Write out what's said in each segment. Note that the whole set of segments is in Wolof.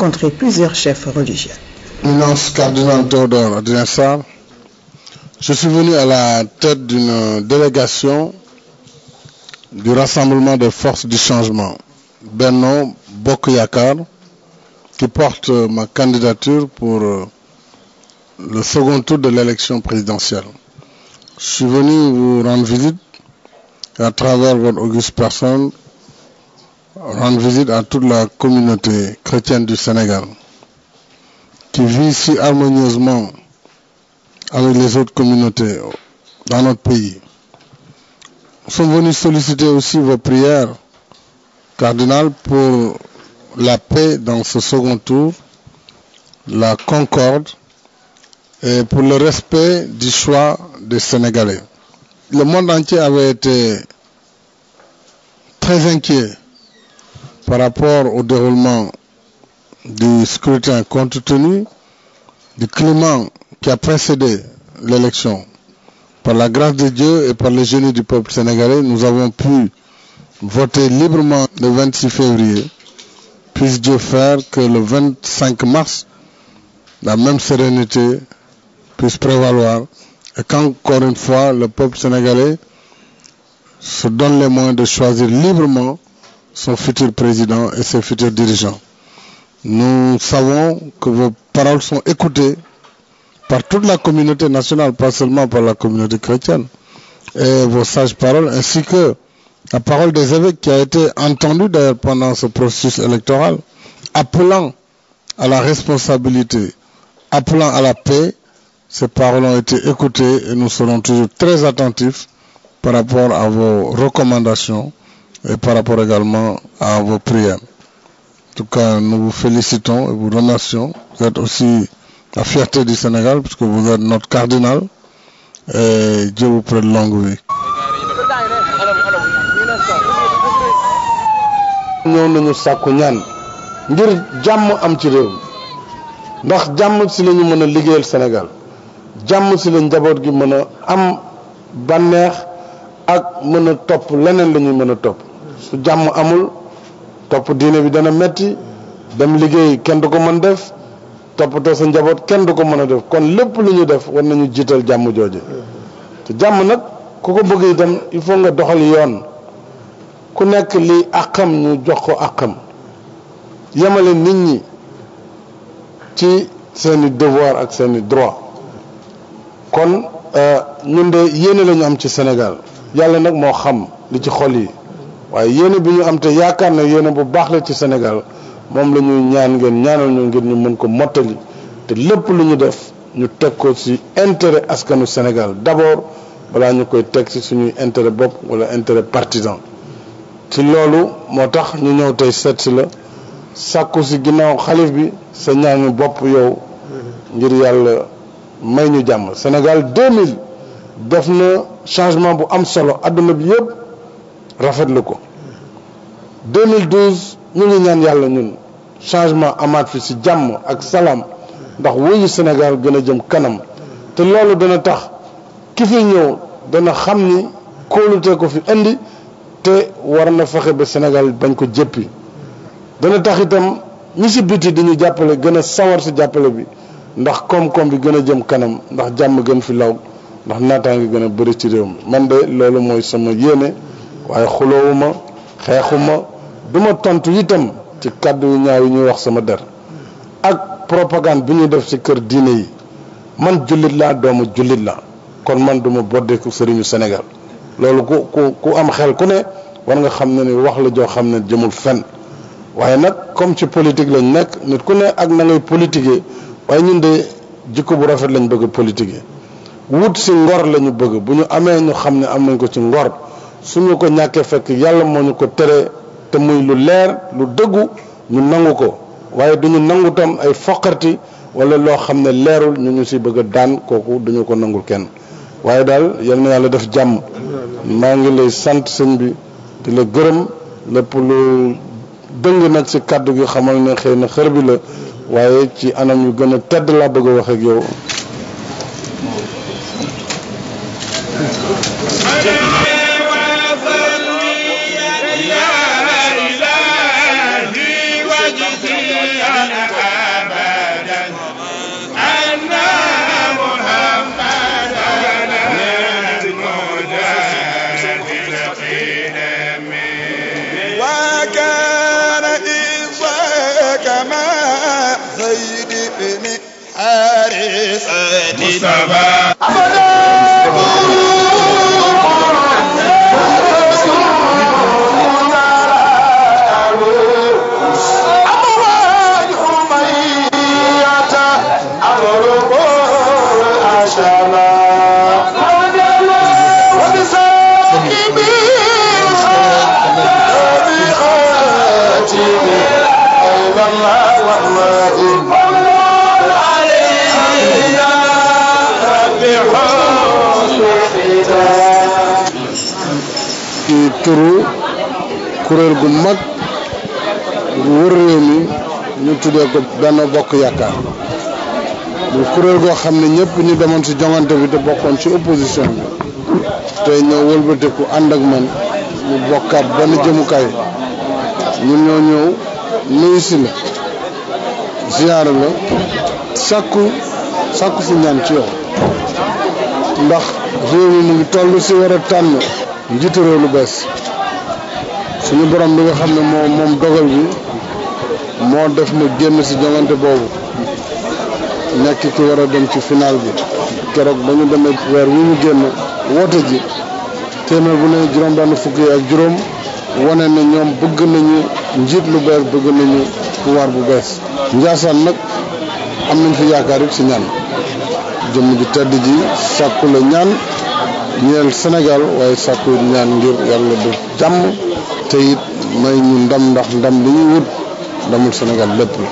rencontré plusieurs chefs religieux. Éminence cardinal Théodore Adrien Sarr, je suis venu à la tête d'une délégation du Rassemblement des forces du changement, Benno Bokk Yakaar, qui porte ma candidature pour le second tour de l'élection présidentielle. Je suis venu vous rendre visite et à travers votre auguste personne, rendre visite à toute la communauté chrétienne du Sénégal, qui vit si harmonieusement avec les autres communautés dans notre pays. Nous sommes venus solliciter aussi vos prières, cardinal, pour la paix dans ce second tour, la concorde et pour le respect du choix des Sénégalais. Le monde entier avait été très inquiet par rapport au déroulement du scrutin compte tenu du climat qui a précédé l'élection. Par la grâce de Dieu et par le génie du peuple sénégalais, nous avons pu voter librement le 26 février. Puisse Dieu faire que le 25 mars, la même sérénité puisse prévaloir et qu'encore une fois, le peuple sénégalais se donne les moyens de choisir librement son futur président et ses futurs dirigeants. Nous savons que vos paroles sont écoutées par toute la communauté nationale, pas seulement par la communauté chrétienne, et vos sages paroles, ainsi que la parole des évêques qui a été entendue d'ailleurs pendant ce processus électoral, appelant à la responsabilité, appelant à la paix. Ces paroles ont été écoutées et nous serons toujours très attentifs par rapport à vos recommandations et par rapport également à vos prières. En tout cas, nous vous félicitons et vous remercions. Vous êtes aussi la fierté du Sénégal puisque vous êtes notre cardinal et Dieu vous prête longue vie. ñëw nañu sàkku ñaan ngir jàmm am ci réew mi ndax jàmm si la ñu mën a liggéeyal Sénégal jàmm si la njaboot gi mën a am bànneex ak mën a topp leneen la ñuy mën a topp su jàmm amul topp diine bi dana metti dem liggéey kenn du ko mën def toppatoo sa njaboot kenn du ko mën a def kon lépp lu ñu def war nañu jiital jàmm jooje te jàmm nag ku ko bëgg itam il faut nga doxal yoon ku nekk li àqam ñu jox ko àqam yemale nit ñi ci seeni devoir ak seeni droit kon ñun de yéene la ñu am ci Sénégal yàlla nag moo xam li ci xol yi waaye yéene bi ñu am te yaakaar na yéene bu baax la ci Sénégal moom la ñuy ñaan ngeen ñaanal ñu ngir ñu mën ko mottali te lépp lu ñu def ñu teg ko ci intérêt askanu Sénégal d'abord balaa ñu koy teg ci suñuy intérêt bopp wala intérêt partisan ci loolu moo tax ñu ñëw tey seet si la sàkku si ginnaaw xalif bi sa ñaanu bopp yow ngir yàlla may ñu jàmm. Sénégal 2000 def na changement bu am solo adduna bi yëpp rafetlu ko 2012 ñu ngi ñaan yàlla ñun changement amaat fi si jàmm ak salaam ndax wuyu Sénégal gën a jëm kanam te loolu dana tax ki fi ñëw dana xam ni kóolute ko fi indi te war na fexe ba Sénégal bañ ko jëppi dana tax itam ñi si biti di ñu jàppale gën a sawar si jàppale bi ndax koom-koom bi gën a jëm kanam ndax jàmm gën fi law ndax naataange gën a bëri ci réew mi man de loolu mooy sama yéene waaye xuloowuma xeexuma duma tontu itam ci kàddu yu ñaaw yi ñuy wax sama der ak propagande bi ñuy def ci kër diine yi man jullit laa doomu jullit la kon man duma boddeeku sëriñu Sénégal loolu ku am xel ku ne war nga xam ne ni wax la joo xam ne jëmul fenn waaye nag comme ci politique lañ nekk nit ku ne ak na ngay politiquer waaye ñun de jikko bu rafet lañ bëgg politiquer wut si ngor lañu bëgg bu ñu amee ñu xam ne am nañ ko ci ngor suñu ko ñàkkee fekk yàlla moo ñu ko tere te muy lu leer lu dëggu ñu nangu ko waaye duñu nangu tam ay foqarti wala loo xam ne leerul ñu si bëgg a daan kooku duñu ko nangul kenn waaye daal yal na yàlla def jàmm maa ngi lay sant sëñ bi di la gërëm lépp lu dëng nag ci kàddu gi xamal ne xëy na xër bi la waaye ci anam yu gën a tedd laa bëgg a wax ak yow. يا إلهي وجدي أنا كما زيد بن حارثة مصطفى ci turu kuréel gu mag gu wër réew mi ñu tuddee ko Benno Bokk Yaakaar bu kuréel goo xam ne ñëpp ñu demoon ci joŋante bi te bokkoon ci opposition bi tey ñëw wëlbatiku ànd ak man ñu bokkaat benn jëmukaay ñun ñoo ñëw nuyu si la ziyaara la sàkku fi ñaan ci yow ndax réew mi mu ngi toll ci war a tànn njiitu réew lu bees suñu borom bi nga xam ne moom dogal bi moo def ma génn ci joŋante boobu nekk ki war a dem ci final bi keroog ba ñu demee weer wi ñu génn woote ji téeméer bu ne juróom-benn fukk yi ak juróom wane ne ñoom bëgg nañu njiit lu bees bëgg nañu pouvoir bu bees Njaasaan nag am nañ fi yaakaar it ci ñaan jëmm ji tedd ji sàkku la ñaan ñeel Sénégal waaye sàkku ñaan ngir yàlla def jàmm te it may ñu ndam ndax ndam li ñuy wut ndamul Sénégal lépp la.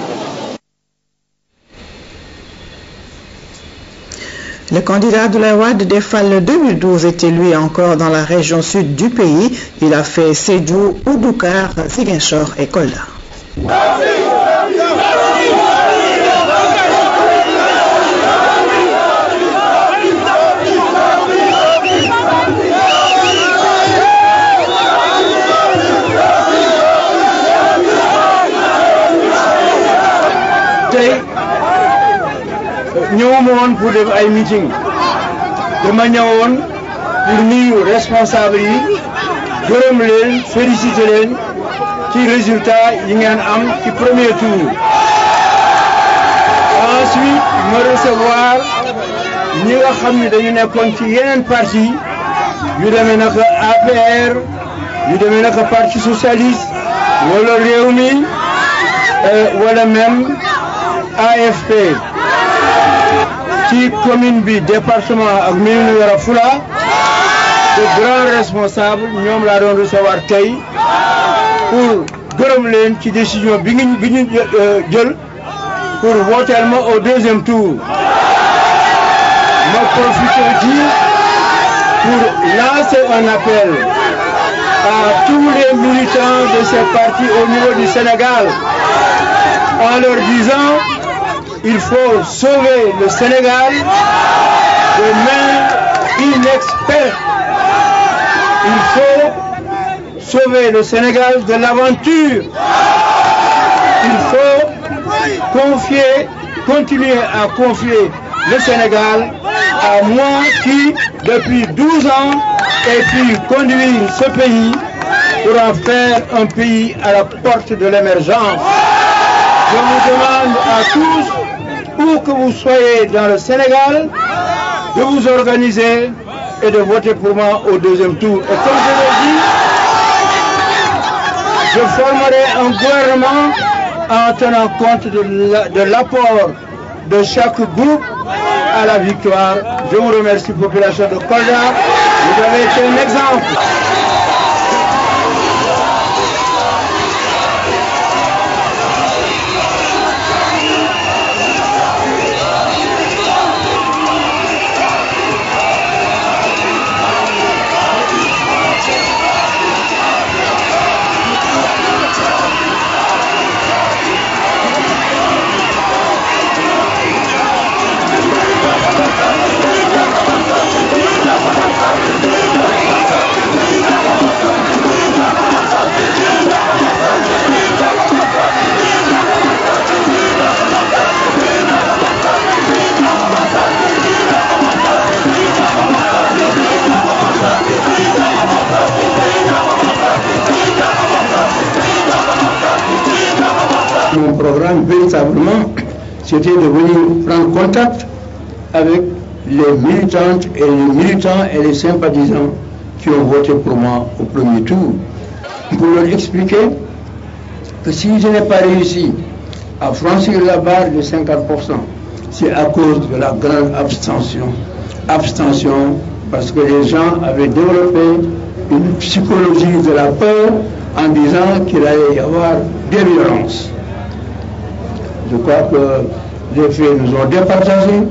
Le candidat Abdoulaye Wade des FAL 2012 était lui encore dans la région sud du pays. Il a fait Sédhiou, Oudoukar, Ziguinchor et Kolda. ñëwuma woon pour def ay meeting dama ñëwoon pour nuyu responsable yi gërëm leen féliciter leen ci résultat yi ngeen am ci premier tour. Ensuite ma recevoir ñi nga xam ne dañu nekkoon ci yeneen parti yu demee naka APR yu demee naka parti socialiste wala Rewmi wala même AFP. ci commune bi département ak Médina Yoro Foulah de grands responsables ñoom laa doon recevoir tey pour gërëm leen ci décision bi ñu jël pour voter ma au deuxième tour. Ma profite aussi pour lancer un appel à tous les militants de ces partis au niveau du Sénégal en leur disant il faut sauver le Sénégal de mains inexpertes. Il faut sauver le Sénégal de l'aventure. Il faut continuer à confier le Sénégal à moi qui, depuis 12 ans, ai pu conduire ce pays pour en faire un pays à la porte de l'émergence. Je vous demande à tous, où que vous soyez dans le Sénégal, de vous organiser et de voter pour moi au deuxième tour. Et comme je l'ai dit, je formerai un gouvernement en tenant compte de l'apport de chaque groupe à la victoire. Je vous remercie, population de Kolda. Vous avez été un exemple. programme véritablement, c'était de venir prendre contact avec les militantes et les militants et les sympathisants qui ont voté pour moi au premier tour, pour leur expliquer que si je n'ai pas réussi à franchir la barre de 50%, c'est à cause de la grande abstention. Abstention parce que les gens avaient développé une psychologie de la peur en disant qu'il allait y avoir des violences. Je crois que les faits nous ont départagés.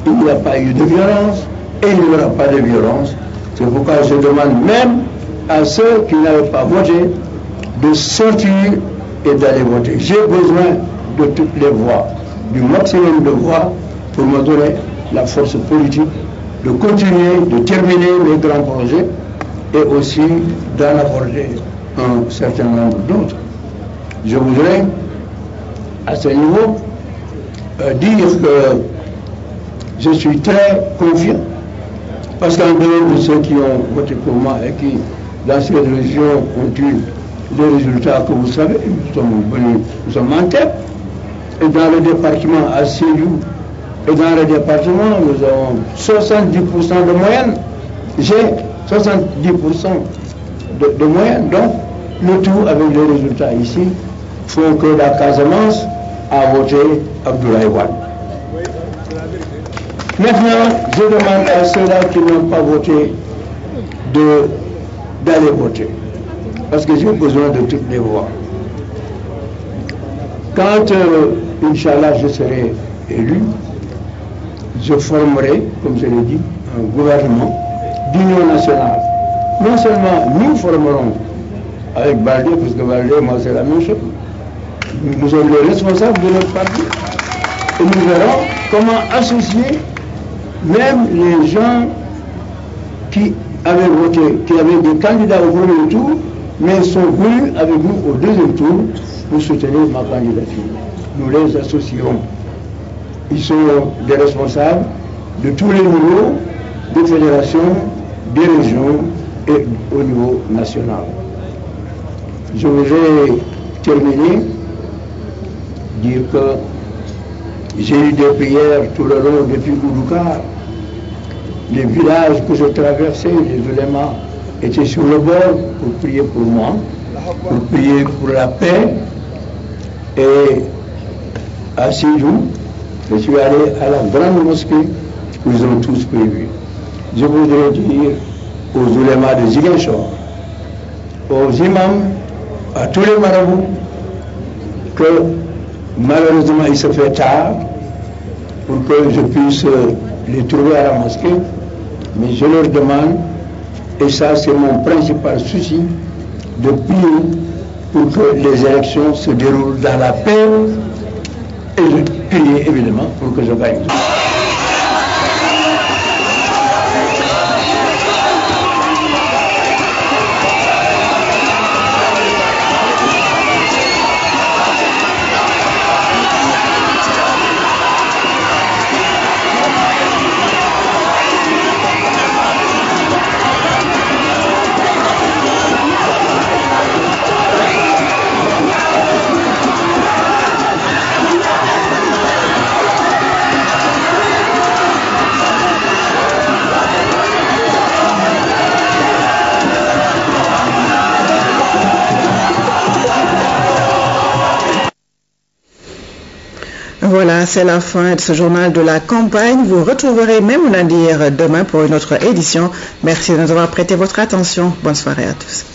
Il n'y a pas eu de violence et il n'y aura pas de violence. C'est pourquoi je demande même à ceux qui n'avaient pas voté de sortir et d'aller voter. J'ai besoin de toutes les voix, du maximum de voix pour me donner la force politique de continuer, de terminer mes grands projets et aussi d'en aborder un certain nombre d'autres. Je voudrais à ce niveau dire que je suis très confiant parce qu'en dehors de ceux qui ont voté pour moi et qui dans cette région ont eu les résultats que vous savez, nous sommes en tête, et dans le département à Sédhiou et dans le département nous avons 70% de moyenne. J'ai 70% de moyenne, donc le tout avec les résultats ici font que la Casamance a voté Abdoulaye Wade. Maintenant, je demande à ceux-là qui n'ont pas voté d'aller voter, parce que j'ai besoin de toutes les voix. Quand, Inch'Allah, je serai élu, je formerai, comme je l'ai dit, un gouvernement d'union nationale. Non seulement nous formerons avec Baldé, parce que Baldé, moi, c'est la même chose. Nous sommes les responsables de notre parti. Et nous verrons comment associer même les gens qui avaient voté, qui avaient des candidats au premier tour, mais sont venus avec nous au deuxième tour pour soutenir ma candidature. Nous les associerons. Ils sont des responsables de tous les niveaux, des fédérations, des régions et au niveau national. Je voudrais terminer, dire que j'ai eu des prières tout le long depuis Oudoukar. Les villages que je traversais, les ulémas étaient sur le bord pour prier pour moi, pour prier pour la paix. Et à Sédhiou, je suis allé à la grande mosquée où ils ont tous prié. Je voudrais dire aux ulémas de Ziguinchor, aux imams, à tous les marabouts, que malheureusement il se fait tard pour que je puisse les trouver à la mosquée, mais je leur demande, et ça c'est mon principal souci, de prier pour que les élections se déroulent dans la paix et de prier évidemment pour que je gagne. Voilà, c'est la fin de ce journal de la campagne. Vous retrouverez même Nadir demain pour une autre édition. Merci de nous avoir prêté votre attention. Bonne soirée à tous.